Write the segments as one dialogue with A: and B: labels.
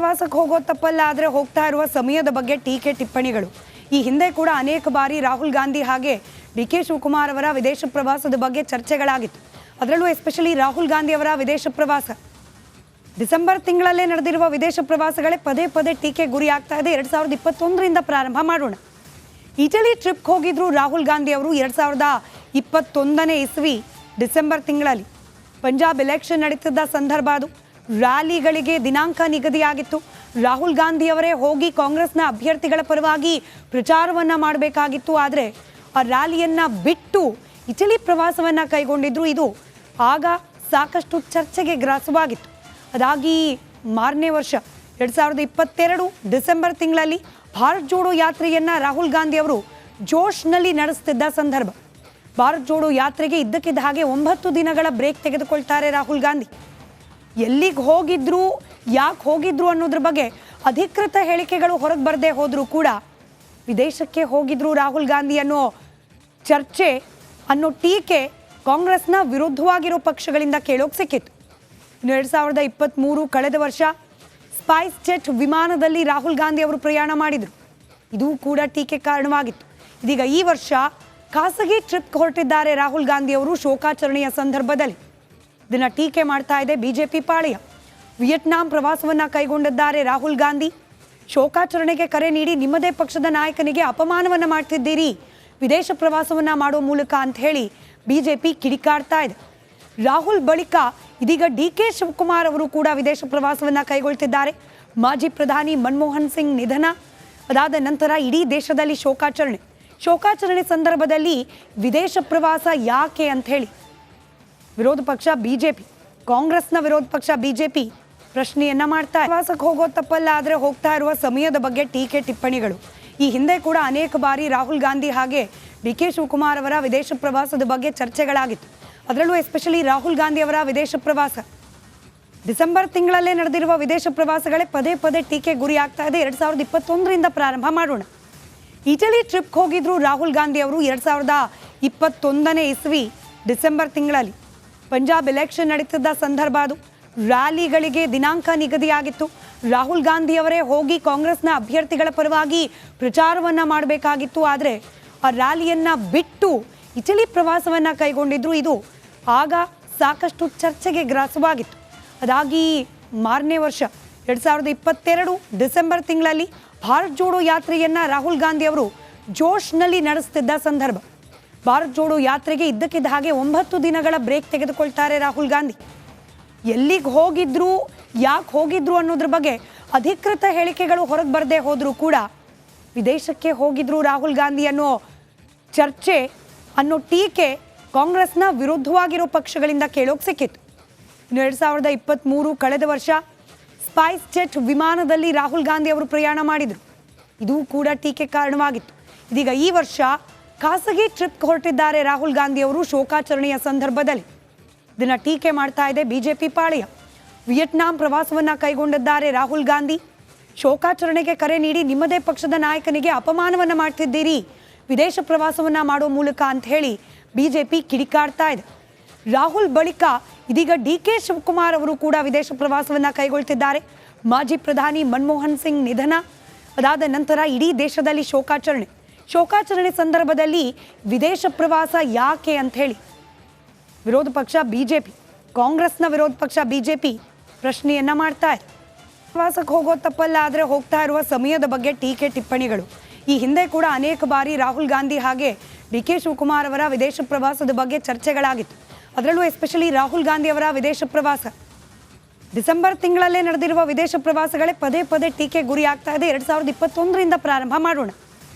A: ಪ್ರವಾಸಕ್ಕೆ ಹೋಗೋ ತಪ್ಪಲ್ಲ, ಆದರೆ ಹೋಗ್ತಾ ಇರುವ ಸಮಯದ ಬಗ್ಗೆ ಟೀಕೆ ಟಿಪ್ಪಣಿಗಳು. ಈ ಹಿಂದೆ ಕೂಡ ಅನೇಕ ಬಾರಿ ರಾಹುಲ್ ಗಾಂಧಿ ಹಾಗೆ ಡಿ.ಕೆ. ಶಿವಕುಮಾರ್ ಅವರ ವಿದೇಶ ಪ್ರವಾಸದ ಬಗ್ಗೆ ಚರ್ಚೆಗಳಾಗಿತ್ತು. ಅದರಲ್ಲೂ ಎಸ್ಪೆಷಲಿ ರಾಹುಲ್ ಗಾಂಧಿ ಅವರ ವಿದೇಶ ಪ್ರವಾಸ ಡಿಸೆಂಬರ್ ತಿಂಗಳಲ್ಲೇ ನಡೆದಿರುವ ವಿದೇಶ ಪ್ರವಾಸಗಳೇ ಪದೇ ಪದೇ ಟೀಕೆ ಗುರಿ ಆಗ್ತಾ ಇದೆ. 2021ರಿಂದ ಪ್ರಾರಂಭ ಮಾಡೋಣ. ಇಟಲಿ ಟ್ರಿಪ್ಗೆ ಹೋಗಿದ್ರು ರಾಹುಲ್ ಗಾಂಧಿ ಅವರು 2021ನೇ ಇಸ್ವಿ ಡಿಸೆಂಬರ್ ತಿಂಗಳಲ್ಲಿ. ಪಂಜಾಬ್ ಎಲೆಕ್ಷನ್ ನಡೀತಿದ್ದ ಸಂದರ್ಭ ಅದು. ರ್ಯಾಲಿಗಳಿಗೆ ದಿನಾಂಕ ನಿಗದಿಯಾಗಿತ್ತು. ರಾಹುಲ್ ಗಾಂಧಿ ಅವರೇ ಹೋಗಿ ಕಾಂಗ್ರೆಸ್ನ ಅಭ್ಯರ್ಥಿಗಳ ಪರವಾಗಿ ಪ್ರಚಾರವನ್ನು ಮಾಡಬೇಕಾಗಿತ್ತು. ಆದರೆ ಆ ರ್ಯಾಲಿಯನ್ನು ಬಿಟ್ಟು ಇಟಲಿ ಪ್ರವಾಸವನ್ನು ಕೈಗೊಂಡಿದ್ರು. ಇದು ಆಗ ಸಾಕಷ್ಟು ಚರ್ಚೆಗೆ ಗ್ರಾಸವಾಗಿತ್ತು. ಅದಾಗಿ ಮಾರನೇ ವರ್ಷ 2022 ಡಿಸೆಂಬರ್ ತಿಂಗಳಲ್ಲಿ ಭಾರತ್ ಜೋಡೋ ಯಾತ್ರೆಯನ್ನು ರಾಹುಲ್ ಗಾಂಧಿ ಅವರು ಜೋಶ್ನಲ್ಲಿ ನಡೆಸ್ತಿದ್ದ ಸಂದರ್ಭ. ಭಾರತ್ ಜೋಡೋ ಯಾತ್ರೆಗೆ ಇದ್ದಕ್ಕಿದ್ದ ಹಾಗೆ 9 ದಿನಗಳ ಬ್ರೇಕ್ ತೆಗೆದುಕೊಳ್ತಾರೆ ರಾಹುಲ್ ಗಾಂಧಿ. ಎಲ್ಲಿಗೆ ಹೋಗಿದ್ರು, ಯಾಕೆ ಹೋಗಿದ್ರು ಅನ್ನೋದ್ರ ಬಗ್ಗೆ ಅಧಿಕೃತ ಹೇಳಿಕೆಗಳು ಹೊರಗೆ ಬರದೇ ಹೋದರೂ ಕೂಡ ವಿದೇಶಕ್ಕೆ ಹೋಗಿದ್ರು ರಾಹುಲ್ ಗಾಂಧಿ ಅನ್ನೋ ಚರ್ಚೆ, ಅನ್ನೋ ಟೀಕೆ ಕಾಂಗ್ರೆಸ್ನ ವಿರುದ್ಧವಾಗಿರೋ ಪಕ್ಷಗಳಿಂದ ಕೇಳೋಕೆ ಸಿಕ್ಕಿತ್ತು. 2023 ಕಳೆದ ವರ್ಷ ಸ್ಪೈಸ್ ಜೆಟ್ ವಿಮಾನದಲ್ಲಿ ರಾಹುಲ್ ಗಾಂಧಿ ಅವರು ಪ್ರಯಾಣ ಮಾಡಿದರು. ಇದು ಕೂಡ ಟೀಕೆ ಕಾರಣವಾಗಿತ್ತು. ಇದೀಗ ಈ ವರ್ಷ ಖಾಸಗಿ ಟ್ರಿಪ್ ಹೊರಟಿದ್ದಾರೆ ರಾಹುಲ್ ಗಾಂಧಿ ಅವರು ಶೋಕಾಚರಣೆಯ ಸಂದರ್ಭದಲ್ಲಿ. ಇದನ್ನು ಟೀಕೆ ಮಾಡ್ತಾ ಇದೆ ಬಿಜೆಪಿ ಪಾಳೆಯ. ವಿಯೆಟ್ನಾಂ ಪ್ರವಾಸವನ್ನು ಕೈಗೊಂಡಿದ್ದಾರೆ ರಾಹುಲ್ ಗಾಂಧಿ. ಶೋಕಾಚರಣೆಗೆ ಕರೆ ನೀಡಿ ನಿಮ್ಮದೇ ಪಕ್ಷದ ನಾಯಕನಿಗೆ ಅಪಮಾನವನ್ನು ಮಾಡ್ತಿದ್ದೀರಿ ವಿದೇಶ ಪ್ರವಾಸವನ್ನು ಮಾಡೋ ಮೂಲಕ ಅಂತ ಹೇಳಿ ಬಿಜೆಪಿ ಕಿಡಿಕಾಡ್ತಾ ಇದೆ. ರಾಹುಲ್ ಬಳಿಕ ಇದೀಗ ಡಿ.ಕೆ. ಶಿವಕುಮಾರ್ ಅವರು ಕೂಡ ವಿದೇಶ ಪ್ರವಾಸವನ್ನು ಕೈಗೊಳ್ತಿದ್ದಾರೆ. ಮಾಜಿ ಪ್ರಧಾನಿ ಮನಮೋಹನ್ ಸಿಂಗ್ ನಿಧನ ಅದಾದ ನಂತರ ಇಡೀ ದೇಶದಲ್ಲಿ ಶೋಕಾಚರಣೆ ಸಂದರ್ಭದಲ್ಲಿ ವಿದೇಶ ಪ್ರವಾಸ ಯಾಕೆ ಅಂತ ಹೇಳಿ ವಿರೋಧ ಪಕ್ಷ ಬಿಜೆಪಿ, ಕಾಂಗ್ರೆಸ್ನ ವಿರೋಧ ಪಕ್ಷ ಬಿಜೆಪಿ ಪ್ರಶ್ನೆಯನ್ನ ಮಾಡ್ತಾ ಇದೆ. ಪ್ರವಾಸಕ್ಕೆ ಹೋಗೋ ತಪ್ಪಲ್ಲ, ಆದರೆ ಹೋಗ್ತಾ ಇರುವ ಸಮಯದ ಬಗ್ಗೆ ಟೀಕೆ ಟಿಪ್ಪಣಿಗಳು. ಈ ಹಿಂದೆ ಕೂಡ ಅನೇಕ ಬಾರಿ ರಾಹುಲ್ ಗಾಂಧಿ ಹಾಗೆ ಡಿ.ಕೆ. ಶಿವಕುಮಾರ್ ಅವರ ವಿದೇಶ ಪ್ರವಾಸದ ಬಗ್ಗೆ ಚರ್ಚೆಗಳಾಗಿತ್ತು. ಅದರಲ್ಲೂ ಎಸ್ಪೆಷಲಿ ರಾಹುಲ್ ಗಾಂಧಿ ಅವರ ವಿದೇಶ ಪ್ರವಾಸ ಡಿಸೆಂಬರ್ ತಿಂಗಳಲ್ಲೇ ನಡೆದಿರುವ ವಿದೇಶ ಪ್ರವಾಸಗಳೇ ಪದೇ ಪದೇ ಟೀಕೆ ಗುರಿ ಆಗ್ತಾ ಇದೆ. 2021ರಿಂದ ಪ್ರಾರಂಭ ಮಾಡೋಣ. ಇಟಲಿ ಟ್ರಿಪ್ಗೆ ಹೋಗಿದ್ರು ರಾಹುಲ್ ಗಾಂಧಿ ಅವರು 2021ನೇ ಇಸ್ವಿ ಡಿಸೆಂಬರ್ ತಿಂಗಳಲ್ಲಿ. ಪಂಜಾಬ್ ಎಲೆಕ್ಷನ್ ನಡೀತಿದ್ದ ಸಂದರ್ಭ ಅದು. ರ್ಯಾಲಿಗಳಿಗೆ ದಿನಾಂಕ ನಿಗದಿಯಾಗಿತ್ತು. ರಾಹುಲ್ ಗಾಂಧಿ ಅವರೇ ಹೋಗಿ ಕಾಂಗ್ರೆಸ್ನ ಅಭ್ಯರ್ಥಿಗಳ ಪರವಾಗಿ ಪ್ರಚಾರವನ್ನು ಮಾಡಬೇಕಾಗಿತ್ತು. ಆದರೆ ಆ ರ್ಯಾಲಿಯನ್ನು ಬಿಟ್ಟು ಇಟಲಿ ಪ್ರವಾಸವನ್ನು ಕೈಗೊಂಡಿದ್ರು. ಇದು ಆಗ ಸಾಕಷ್ಟು ಚರ್ಚೆಗೆ ಗ್ರಾಸವಾಗಿತ್ತು. ಅದಾಗಿ ಮಾರನೇ ವರ್ಷ 2022 ಡಿಸೆಂಬರ್ ತಿಂಗಳಲ್ಲಿ ಭಾರತ್ ಜೋಡೋ ಯಾತ್ರೆಯನ್ನು ರಾಹುಲ್ ಗಾಂಧಿ ಅವರು ಜೋಶ್ನಲ್ಲಿ ನಡೆಸ್ತಿದ್ದ ಸಂದರ್ಭ. ಭಾರತ್ ಜೋಡೋ ಯಾತ್ರೆಗೆ ಇದ್ದಕ್ಕಿದ್ದ ಹಾಗೆ 9 ದಿನಗಳ ಬ್ರೇಕ್ ತೆಗೆದುಕೊಳ್ತಾರೆ ರಾಹುಲ್ ಗಾಂಧಿ. ಎಲ್ಲಿಗೆ ಹೋಗಿದ್ರು, ಯಾಕೆ ಹೋಗಿದ್ರು ಅನ್ನೋದ್ರ ಬಗ್ಗೆ ಅಧಿಕೃತ ಹೇಳಿಕೆಗಳು ಹೊರಗೆ ಬರದೇ ಹೋದರೂ ಕೂಡ ವಿದೇಶಕ್ಕೆ ಹೋಗಿದ್ರು ರಾಹುಲ್ ಗಾಂಧಿ ಅನ್ನೋ ಚರ್ಚೆ, ಅನ್ನೋ ಟೀಕೆ ಕಾಂಗ್ರೆಸ್ನ ವಿರುದ್ಧವಾಗಿರೋ ಪಕ್ಷಗಳಿಂದ ಕೇಳೋಕೆ ಸಿಕ್ಕಿತ್ತು. 2023 ಕಳೆದ ವರ್ಷ ಸ್ಪೈಸ್ ಜೆಟ್ ವಿಮಾನದಲ್ಲಿ ರಾಹುಲ್ ಗಾಂಧಿ ಅವರು ಪ್ರಯಾಣ ಮಾಡಿದರು. ಇದು ಕೂಡ ಟೀಕೆ ಕಾರಣವಾಗಿತ್ತು. ಇದೀಗ ಈ ವರ್ಷ ಖಾಸಗಿ ಟ್ರಿಪ್ ಹೊರಟಿದ್ದಾರೆ ರಾಹುಲ್ ಗಾಂಧಿ ಅವರು ಶೋಕಾಚರಣೆಯ ಸಂದರ್ಭದಲ್ಲಿ. ಇದನ್ನು ಟೀಕೆ ಮಾಡ್ತಾ ಇದೆ ಬಿಜೆಪಿ ಪಾಳೆಯ. ವಿಯೆಟ್ನಾಂ ಪ್ರವಾಸವನ್ನು ಕೈಗೊಂಡಿದ್ದಾರೆ ರಾಹುಲ್ ಗಾಂಧಿ. ಶೋಕಾಚರಣೆಗೆ ಕರೆ ನೀಡಿ ನಿಮ್ಮದೇ ಪಕ್ಷದ ನಾಯಕನಿಗೆ ಅಪಮಾನವನ್ನು ಮಾಡ್ತಿದ್ದೀರಿ ವಿದೇಶ ಪ್ರವಾಸವನ್ನು ಮಾಡೋ ಮೂಲಕ ಅಂತ ಹೇಳಿ ಬಿಜೆಪಿ ಕಿಡಿಕಾಡ್ತಾ ಇದೆ. ರಾಹುಲ್ ಬಳಿಕ ಇದೀಗ ಡಿ.ಕೆ. ಶಿವಕುಮಾರ್ ಅವರು ಕೂಡ ವಿದೇಶ ಪ್ರವಾಸವನ್ನು ಕೈಗೊಳ್ತಿದ್ದಾರೆ. ಮಾಜಿ ಪ್ರಧಾನಿ ಮನಮೋಹನ್ ಸಿಂಗ್ ನಿಧನ ಅದಾದ ನಂತರ ಇಡೀ ದೇಶದಲ್ಲಿ ಶೋಕಾಚರಣೆ ಸಂದರ್ಭದಲ್ಲಿ ವಿದೇಶ ಪ್ರವಾಸ ಯಾಕೆ ಅಂತ ಹೇಳಿ ವಿರೋಧ ಪಕ್ಷ ಬಿಜೆಪಿ, ಕಾಂಗ್ರೆಸ್ನ ವಿರೋಧ ಪಕ್ಷ ಬಿಜೆಪಿ ಪ್ರಶ್ನೆಯನ್ನ ಮಾಡ್ತಾ ಇದೆ. ಪ್ರವಾಸಕ್ಕೆ ಹೋಗೋ ತಪ್ಪಲ್ಲ, ಆದರೆ ಹೋಗ್ತಾ ಇರುವ ಸಮಯದ ಬಗ್ಗೆ ಟೀಕೆ ಟಿಪ್ಪಣಿಗಳು. ಈ ಹಿಂದೆ ಕೂಡ ಅನೇಕ ಬಾರಿ ರಾಹುಲ್ ಗಾಂಧಿ ಹಾಗೆ ಡಿ.ಕೆ. ಶಿವಕುಮಾರ್ ಅವರ ವಿದೇಶ ಪ್ರವಾಸದ ಬಗ್ಗೆ ಚರ್ಚೆಗಳಾಗಿತ್ತು. ಅದರಲ್ಲೂ ಎಸ್ಪೆಷಲಿ ರಾಹುಲ್ ಗಾಂಧಿ ಅವರ ವಿದೇಶ ಪ್ರವಾಸ ಡಿಸೆಂಬರ್ ತಿಂಗಳಲ್ಲೇ ನಡೆದಿರುವ ವಿದೇಶ ಪ್ರವಾಸಗಳೇ ಪದೇ ಪದೇ ಟೀಕೆ ಗುರಿ ಆಗ್ತಾ ಇದೆ. 2021ರಿಂದ ಪ್ರಾರಂಭ ಮಾಡೋಣ.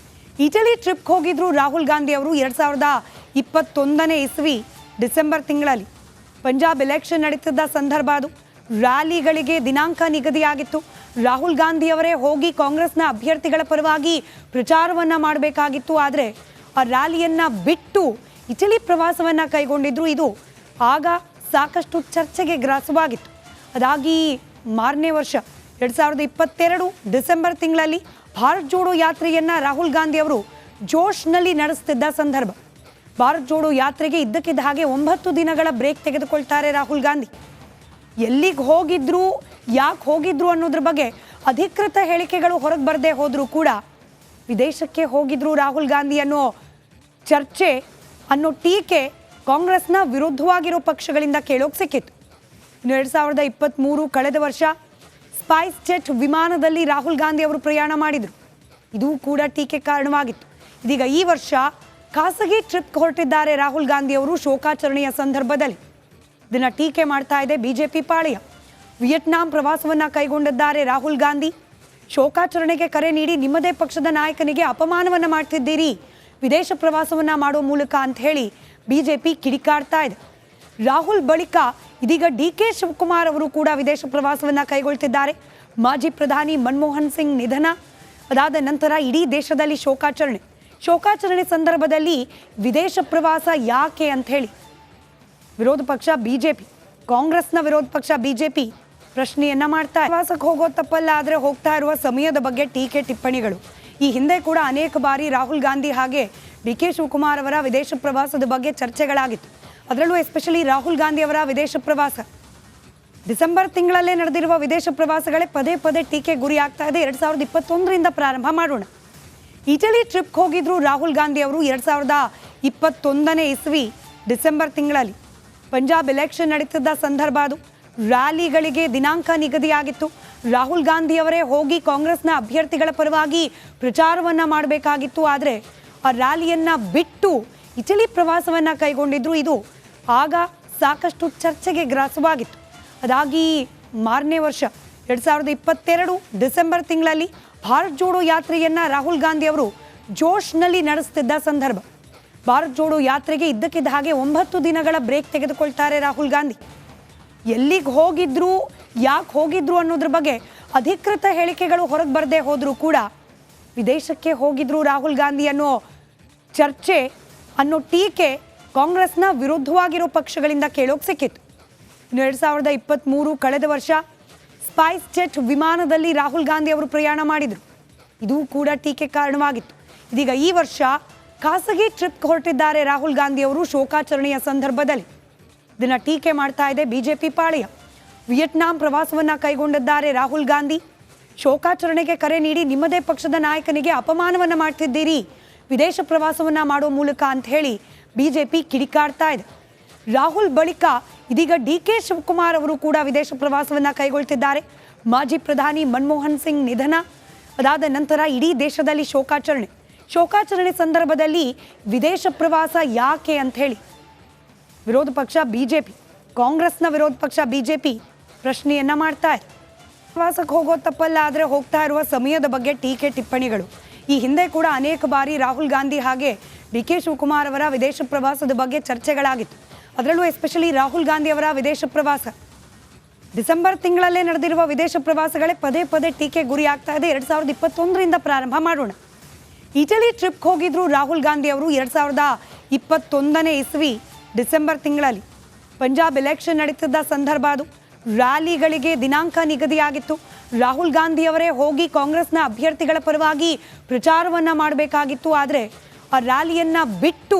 A: ಇಟಲಿ ಟ್ರಿಪ್ಗೆ ಹೋಗಿದ್ರು ರಾಹುಲ್ ಗಾಂಧಿ ಅವರು 2021ನೇ ಇಸ್ವಿ ಡಿಸೆಂಬರ್ ತಿಂಗಳಲ್ಲಿ. ಪಂಜಾಬ್ ಎಲೆಕ್ಷನ್ ನಡೀತಿದ್ದ ಸಂದರ್ಭ ಅದು. ರ್ಯಾಲಿಗಳಿಗೆ ದಿನಾಂಕ ನಿಗದಿಯಾಗಿತ್ತು. ರಾಹುಲ್ ಗಾಂಧಿ ಅವರೇ ಹೋಗಿ ಕಾಂಗ್ರೆಸ್ನ ಅಭ್ಯರ್ಥಿಗಳ ಪರವಾಗಿ ಪ್ರಚಾರವನ್ನು ಮಾಡಬೇಕಾಗಿತ್ತು. ಆದರೆ ಆ ರ್ಯಾಲಿಯನ್ನು ಬಿಟ್ಟು ಇಟಲಿ ಪ್ರವಾಸವನ್ನು ಕೈಗೊಂಡಿದ್ರು. ಇದು ಆಗ ಸಾಕಷ್ಟು ಚರ್ಚೆಗೆ ಗ್ರಾಸವಾಗಿತ್ತು. ಅದಾಗಿ ಮಾರನೇ ವರ್ಷ 2022 ಡಿಸೆಂಬರ್ ತಿಂಗಳಲ್ಲಿ ಭಾರತ್ ಜೋಡೋ ಯಾತ್ರೆಯನ್ನು ರಾಹುಲ್ ಗಾಂಧಿ ಅವರು ಜೋಶ್ನಲ್ಲಿ ನಡೆಸ್ತಿದ್ದ ಸಂದರ್ಭ. ಭಾರತ್ ಜೋಡೋ ಯಾತ್ರೆಗೆ ಇದ್ದಕ್ಕಿದ್ದ ಹಾಗೆ 9 ದಿನಗಳ ಬ್ರೇಕ್ ತೆಗೆದುಕೊಳ್ತಾರೆ ರಾಹುಲ್ ಗಾಂಧಿ. ಎಲ್ಲಿಗೆ ಹೋಗಿದ್ರು, ಯಾಕೆ ಹೋಗಿದ್ರು ಅನ್ನೋದ್ರ ಬಗ್ಗೆ ಅಧಿಕೃತ ಹೇಳಿಕೆಗಳು ಹೊರಗೆ ಬರದೇ ಹೋದರೂ ಕೂಡ ವಿದೇಶಕ್ಕೆ ಹೋಗಿದ್ರು ರಾಹುಲ್ ಗಾಂಧಿ ಅನ್ನೋ ಚರ್ಚೆ ಅನ್ನೋ ಟೀಕೆ ಕಾಂಗ್ರೆಸ್ನ ವಿರುದ್ಧವಾಗಿರೋ ಪಕ್ಷಗಳಿಂದ ಕೇಳೋಕೆ ಸಿಕ್ಕಿತ್ತು. ಇನ್ನು 2023 ಕಳೆದ ವರ್ಷ ಸ್ಪೈಸ್ ಜೆಟ್ ವಿಮಾನದಲ್ಲಿ ರಾಹುಲ್ ಗಾಂಧಿ ಅವರು ಪ್ರಯಾಣ ಮಾಡಿದರು. ಇದು ಕೂಡ ಟೀಕೆ ಕಾರಣವಾಗಿತ್ತು. ಇದೀಗ ಈ ವರ್ಷ ಖಾಸಗಿ ಟ್ರಿಪ್ ಹೊರಟಿದ್ದಾರೆ ರಾಹುಲ್ ಗಾಂಧಿ ಅವರು ಶೋಕಾಚರಣೆಯ ಸಂದರ್ಭದಲ್ಲಿ. ಇದನ್ನ ಟೀಕೆ ಮಾಡ್ತಾ ಇದೆ ಬಿಜೆಪಿ ಪಾಳೆಯ. ವಿಯೆಟ್ನಾಂ ಪ್ರವಾಸವನ್ನ ಕೈಗೊಂಡಿದ್ದಾರೆ ರಾಹುಲ್ ಗಾಂಧಿ. ಶೋಕಾಚರಣೆಗೆ ಕರೆ ನೀಡಿ ನಿಮ್ಮದೇ ಪಕ್ಷದ ನಾಯಕನಿಗೆ ಅಪಮಾನವನ್ನ ಮಾಡ್ತಿದ್ದೀರಿ ವಿದೇಶ ಪ್ರವಾಸವನ್ನ ಮಾಡೋ ಮೂಲಕ ಅಂತ ಹೇಳಿ ಬಿಜೆಪಿ ಕಿಡಿಕಾಡ್ತಾ ಇದೆ. ರಾಹುಲ್ ಬಳಿಕ ಇದೀಗ ಡಿ.ಕೆ. ಶಿವಕುಮಾರ್ ಅವರು ಕೂಡ ವಿದೇಶ ಪ್ರವಾಸವನ್ನ ಕೈಗೊಳ್ತಿದ್ದಾರೆ. ಮಾಜಿ ಪ್ರಧಾನಿ ಮನಮೋಹನ್ ಸಿಂಗ್ ನಿಧನ ಅದಾದ ನಂತರ ಇಡೀ ದೇಶದಲ್ಲಿ ಶೋಕಾಚರಣೆ ಸಂದರ್ಭದಲ್ಲಿ ವಿದೇಶ ಪ್ರವಾಸ ಯಾಕೆ ಅಂತ ಹೇಳಿ ವಿರೋಧ ಪಕ್ಷ ಬಿಜೆಪಿ, ಕಾಂಗ್ರೆಸ್ನ ವಿರೋಧ ಪಕ್ಷ ಬಿಜೆಪಿ ಪ್ರಶ್ನೆಯನ್ನ ಮಾಡ್ತಾ ಪ್ರವಾಸಕ್ಕೆ ಹೋಗೋ ತಪ್ಪಲ್ಲ, ಆದರೆ ಹೋಗ್ತಾ ಇರುವ ಸಮಯದ ಬಗ್ಗೆ ಟೀಕೆ ಟಿಪ್ಪಣಿಗಳು. ಈ ಹಿಂದೆ ಕೂಡ ಅನೇಕ ಬಾರಿ ರಾಹುಲ್ ಗಾಂಧಿ ಹಾಗೆ ಡಿ.ಕೆ. ಶಿವಕುಮಾರ್ ಅವರ ವಿದೇಶ ಪ್ರವಾಸದ ಬಗ್ಗೆ ಚರ್ಚೆಗಳಾಗಿತ್ತು. ಅದರಲ್ಲೂ ಎಸ್ಪೆಷಲಿ ರಾಹುಲ್ ಗಾಂಧಿ ಅವರ ವಿದೇಶ ಪ್ರವಾಸ ಡಿಸೆಂಬರ್ ತಿಂಗಳಲ್ಲೇ ನಡೆದಿರುವ ವಿದೇಶ ಪ್ರವಾಸಗಳೇ ಪದೇ ಪದೇ ಟೀಕೆ ಗುರಿ ಆಗ್ತಾ ಇದೆ. 2021ರಿಂದ ಪ್ರಾರಂಭ ಮಾಡೋಣ. ಇಟಲಿ ಟ್ರಿಪ್ಗೆ ಹೋಗಿದ್ರು ರಾಹುಲ್ ಗಾಂಧಿ ಅವರು 2021ನೇ ಇಸ್ವಿ ಡಿಸೆಂಬರ್ ತಿಂಗಳಲ್ಲಿ. ಪಂಜಾಬ್ ಎಲೆಕ್ಷನ್ ನಡೀತಿದ್ದ ಸಂದರ್ಭ ಅದು. ರ್ಯಾಲಿಗಳಿಗೆ ದಿನಾಂಕ ನಿಗದಿಯಾಗಿತ್ತು. ರಾಹುಲ್ ಗಾಂಧಿ ಅವರೇ ಹೋಗಿ ಕಾಂಗ್ರೆಸ್ನ ಅಭ್ಯರ್ಥಿಗಳ ಪರವಾಗಿ ಪ್ರಚಾರವನ್ನ ಮಾಡಬೇಕಾಗಿತ್ತು. ಆದರೆ ಆ ರ್ಯಾಲಿಯನ್ನ ಬಿಟ್ಟು ಇಟಲಿ ಪ್ರವಾಸವನ್ನ ಕೈಗೊಂಡಿದ್ರು. ಇದು ಆಗ ಸಾಕಷ್ಟು ಚರ್ಚೆಗೆ ಗ್ರಾಸವಾಗಿತ್ತು. ಅದಾಗಿ ಮಾರನೇ ವರ್ಷ 2022 ಡಿಸೆಂಬರ್ ತಿಂಗಳಲ್ಲಿ ಭಾರತ್ ಜೋಡೋ ಯಾತ್ರೆಯನ್ನ ರಾಹುಲ್ ಗಾಂಧಿ ಅವರು ಜೋಶ್ನಲ್ಲಿ ನಡೆಸುತ್ತಿದ್ದ ಸಂದರ್ಭ. ಭಾರತ್ ಜೋಡೋ ಯಾತ್ರೆಗೆ ಇದ್ದಕ್ಕಿದ್ದ ಹಾಗೆ 9 ದಿನಗಳ ಬ್ರೇಕ್ ತೆಗೆದುಕೊಳ್ತಾರೆ ರಾಹುಲ್ ಗಾಂಧಿ. ಎಲ್ಲಿಗೆ ಹೋಗಿದ್ರು, ಯಾಕೆ ಹೋಗಿದ್ರು ಅನ್ನೋದ್ರ ಬಗ್ಗೆ ಅಧಿಕೃತ ಹೇಳಿಕೆಗಳು ಹೊರಗೆ ಬರದೇ ಹೋದರೂ ಕೂಡ ವಿದೇಶಕ್ಕೆ ಹೋಗಿದ್ರು ರಾಹುಲ್ ಗಾಂಧಿ ಅನ್ನೋ ಚರ್ಚೆ ಅನ್ನೋ ಟೀಕೆ ಕಾಂಗ್ರೆಸ್ನ ವಿರುದ್ಧವಾಗಿರೋ ಪಕ್ಷಗಳಿಂದ ಕೇಳೋಕೆ ಸಿಕ್ಕಿತ್ತು. ಇನ್ನು 2023 ಕಳೆದ ವರ್ಷ ಸ್ಪೈಸ್ ಜೆಟ್ ವಿಮಾನದಲ್ಲಿ ರಾಹುಲ್ ಗಾಂಧಿ ಅವರು ಪ್ರಯಾಣ ಮಾಡಿದರು. ಇದು ಕೂಡ ಟೀಕೆ ಕಾರಣವಾಗಿತ್ತು. ಇದೀಗ ಈ ವರ್ಷ ಖಾಸಗಿ ಟ್ರಿಪ್ ಹೊರಟಿದ್ದಾರೆ ರಾಹುಲ್ ಗಾಂಧಿ ಅವರು ಶೋಕಾಚರಣೆಯ ಸಂದರ್ಭದಲ್ಲಿ. ಇದನ್ನ ಟೀಕೆ ಮಾಡ್ತಾ ಇದೆ ಬಿಜೆಪಿ ಪಾಳೆಯ. ವಿಯೆಟ್ನಾಂ ಪ್ರವಾಸವನ್ನ ಕೈಗೊಂಡಿದ್ದಾರೆ ರಾಹುಲ್ ಗಾಂಧಿ. ಶೋಕಾಚರಣೆಗೆ ಕರೆ ನೀಡಿ ನಿಮ್ಮದೇ ಪಕ್ಷದ ನಾಯಕನಿಗೆ ಅಪಮಾನವನ್ನ ಮಾಡ್ತಿದ್ದೀರಿ ವಿದೇಶ ಪ್ರವಾಸವನ್ನ ಮಾಡೋ ಮೂಲಕ ಅಂತ ಹೇಳಿ ಬಿಜೆಪಿ ಕಿಡಿಕಾಡ್ತಾ ಇದೆ. ರಾಹುಲ್ ಬಳಿಕ ಇದೀಗ ಡಿ.ಕೆ. ಶಿವಕುಮಾರ್ ಅವರು ಕೂಡ ವಿದೇಶ ಪ್ರವಾಸವನ್ನ ಕೈಗೊಳ್ತಿದ್ದಾರೆ. ಮಾಜಿ ಪ್ರಧಾನಿ ಮನಮೋಹನ್ ಸಿಂಗ್ ನಿಧನ ಅದಾದ ನಂತರ ಇಡೀ ದೇಶದಲ್ಲಿ ಶೋಕಾಚರಣೆ ಸಂದರ್ಭದಲ್ಲಿ ವಿದೇಶ ಪ್ರವಾಸ ಯಾಕೆ ಅಂತ ಹೇಳಿ ವಿರೋಧ ಪಕ್ಷ ಬಿಜೆಪಿ, ಕಾಂಗ್ರೆಸ್ನ ವಿರೋಧ ಪಕ್ಷ ಬಿಜೆಪಿ ಪ್ರಶ್ನೆಯನ್ನ ಮಾಡ್ತಾ ಇದೆ. ಪ್ರವಾಸಕ್ಕೆ ಹೋಗೋ ತಪ್ಪಲ್ಲ, ಆದರೆ ಹೋಗ್ತಾ ಇರುವ ಸಮಯದ ಬಗ್ಗೆ ಟೀಕೆ ಟಿಪ್ಪಣಿಗಳು. ಈ ಹಿಂದೆ ಕೂಡ ಅನೇಕ ಬಾರಿ ರಾಹುಲ್ ಗಾಂಧಿ ಹಾಗೆ ಡಿ.ಕೆ. ಶಿವಕುಮಾರ್ ಅವರ ವಿದೇಶ ಪ್ರವಾಸದ ಬಗ್ಗೆ ಚರ್ಚೆಗಳಾಗಿತ್ತು. ಅದರಲ್ಲೂ ಎಸ್ಪೆಷಲಿ ರಾಹುಲ್ ಗಾಂಧಿ ಅವರ ವಿದೇಶ ಪ್ರವಾಸ ಡಿಸೆಂಬರ್ ತಿಂಗಳಲ್ಲೇ ನಡೆದಿರುವ ವಿದೇಶ ಪ್ರವಾಸಗಳೇ ಪದೇ ಪದೇ ಟೀಕೆ ಗುರಿ ಆಗ್ತಾ ಇದೆ. 2021ರಿಂದ ಪ್ರಾರಂಭ ಮಾಡೋಣ. ಇಟಲಿ ಟ್ರಿಪ್ಗೆ ಹೋಗಿದ್ರು ರಾಹುಲ್ ಗಾಂಧಿ ಅವರು 2021ನೇ ಇಸ್ವಿ ಡಿಸೆಂಬರ್ ತಿಂಗಳಲ್ಲಿ. ಪಂಜಾಬ್ ಎಲೆಕ್ಷನ್ ನಡೀತಿದ್ದ ಸಂದರ್ಭ ಅದು. ರ್ಯಾಲಿಗಳಿಗೆ ದಿನಾಂಕ ನಿಗದಿಯಾಗಿತ್ತು. ರಾಹುಲ್ ಗಾಂಧಿ ಅವರೇ ಹೋಗಿ ಕಾಂಗ್ರೆಸ್ನ ಅಭ್ಯರ್ಥಿಗಳ ಪರವಾಗಿ ಪ್ರಚಾರವನ್ನ ಮಾಡಬೇಕಾಗಿತ್ತು. ಆದರೆ ಆ ರ್ಯಾಲಿಯನ್ನ ಬಿಟ್ಟು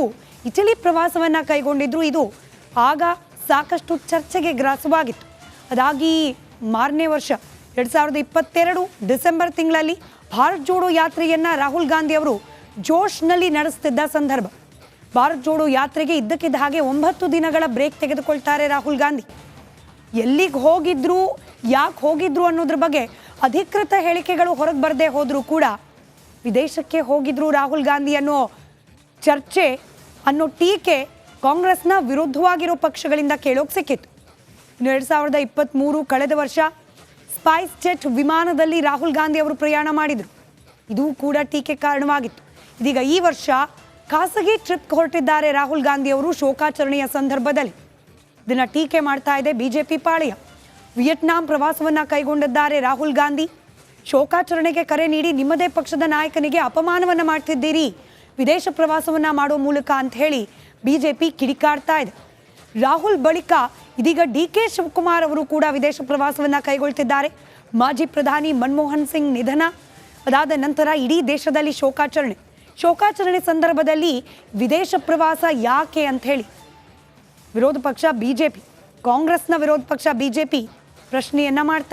A: ಇಟಲಿ ಪ್ರವಾಸವನ್ನ ಕೈಗೊಂಡಿದ್ರು. ಇದು ಆಗ ಸಾಕಷ್ಟು ಚರ್ಚೆಗೆ ಗ್ರಾಸವಾಗಿತ್ತು. ಅದಾಗಿ ಮಾರನೇ ವರ್ಷ 2022 ಡಿಸೆಂಬರ್ ತಿಂಗಳಲ್ಲಿ ಭಾರತ್ ಜೋಡೋ ಯಾತ್ರೆಯನ್ನ ರಾಹುಲ್ ಗಾಂಧಿ ಅವರು ಜೋಶ್ನಲ್ಲಿ ನಡೆಸುತ್ತಿದ್ದ ಸಂದರ್ಭ. ಭಾರತ್ ಜೋಡೋ ಯಾತ್ರೆಗೆ ಇದ್ದಕ್ಕಿದ್ದ ಹಾಗೆ 9 ದಿನಗಳ ಬ್ರೇಕ್ ತೆಗೆದುಕೊಳ್ತಾರೆ ರಾಹುಲ್ ಗಾಂಧಿ. ಎಲ್ಲಿಗೆ ಹೋಗಿದ್ರು, ಯಾಕೆ ಹೋಗಿದ್ರು ಅನ್ನೋದ್ರ ಬಗ್ಗೆ ಅಧಿಕೃತ ಹೇಳಿಕೆಗಳು ಹೊರಗೆ ಬರದೇ ಹೋದರೂ ಕೂಡ ವಿದೇಶಕ್ಕೆ ಹೋಗಿದ್ರು ರಾಹುಲ್ ಗಾಂಧಿ ಅನ್ನೋ ಚರ್ಚೆ ಅನ್ನೋ ಟೀಕೆ ಕಾಂಗ್ರೆಸ್ನ ವಿರುದ್ಧವಾಗಿರೋ ಪಕ್ಷಗಳಿಂದ ಕೇಳೋಕೆ ಸಿಕ್ಕಿತ್ತು. ಇನ್ನು 2023 ಕಳೆದ ವರ್ಷ ಸ್ಪೈಸ್ ಜೆಟ್ ವಿಮಾನದಲ್ಲಿ ರಾಹುಲ್ ಗಾಂಧಿ ಅವರು ಪ್ರಯಾಣ ಮಾಡಿದರು. ಇದು ಕೂಡ ಟೀಕೆ ಕಾರಣವಾಗಿತ್ತು. ಇದೀಗ ಈ ವರ್ಷ ಖಾಸಗಿ ಟ್ರಿಪ್ ಹೊರಟಿದ್ದಾರೆ ರಾಹುಲ್ ಗಾಂಧಿ ಅವರು ಶೋಕಾಚರಣೆಯ ಸಂದರ್ಭದಲ್ಲಿ. ಇದನ್ನ ಟೀಕೆ ಮಾಡ್ತಾ ಇದೆ ಬಿಜೆಪಿ ಪಾಳೆಯ. ವಿಯೆಟ್ನಾಂ ಪ್ರವಾಸವನ್ನ ಕೈಗೊಂಡಿದ್ದಾರೆ ರಾಹುಲ್ ಗಾಂಧಿ. ಶೋಕಾಚರಣೆಗೆ ಕರೆ ನೀಡಿ ನಿಮ್ಮದೇ ಪಕ್ಷದ ನಾಯಕನಿಗೆ ಅಪಮಾನವನ್ನ ಮಾಡ್ತಿದ್ದೀರಿ ವಿದೇಶ ಪ್ರವಾಸವನ್ನ ಮಾಡೋ ಮೂಲಕ ಅಂತ ಹೇಳಿ ಬಿಜೆಪಿ ಕಿಡಿಕಾಡ್ತಾ ಇದೆ. ರಾಹುಲ್ ಬಳಿಕ ಇದೀಗ ಡಿ.ಕೆ. ಶಿವಕುಮಾರ್ ಅವರು ಕೂಡ ವಿದೇಶ ಪ್ರವಾಸವನ್ನ ಕೈಗೊಳ್ತಿದ್ದಾರೆ. ಮಾಜಿ ಪ್ರಧಾನಿ ಮನಮೋಹನ್ ಸಿಂಗ್ ನಿಧನ ಅದಾದ ನಂತರ ಇಡೀ ದೇಶದಲ್ಲಿ ಶೋಕಾಚರಣೆ ಸಂದರ್ಭದಲ್ಲಿ ವಿದೇಶ ಪ್ರವಾಸ ಯಾಕೆ ಅಂತ ಹೇಳಿ ವಿರೋಧ ಪಕ್ಷ ಬಿಜೆಪಿ, ಕಾಂಗ್ರೆಸ್ನ ವಿರೋಧ ಪಕ್ಷ ಬಿಜೆಪಿ ಪ್ರಶ್ನೆಯನ್ನ ಮಾಡ್ತಾ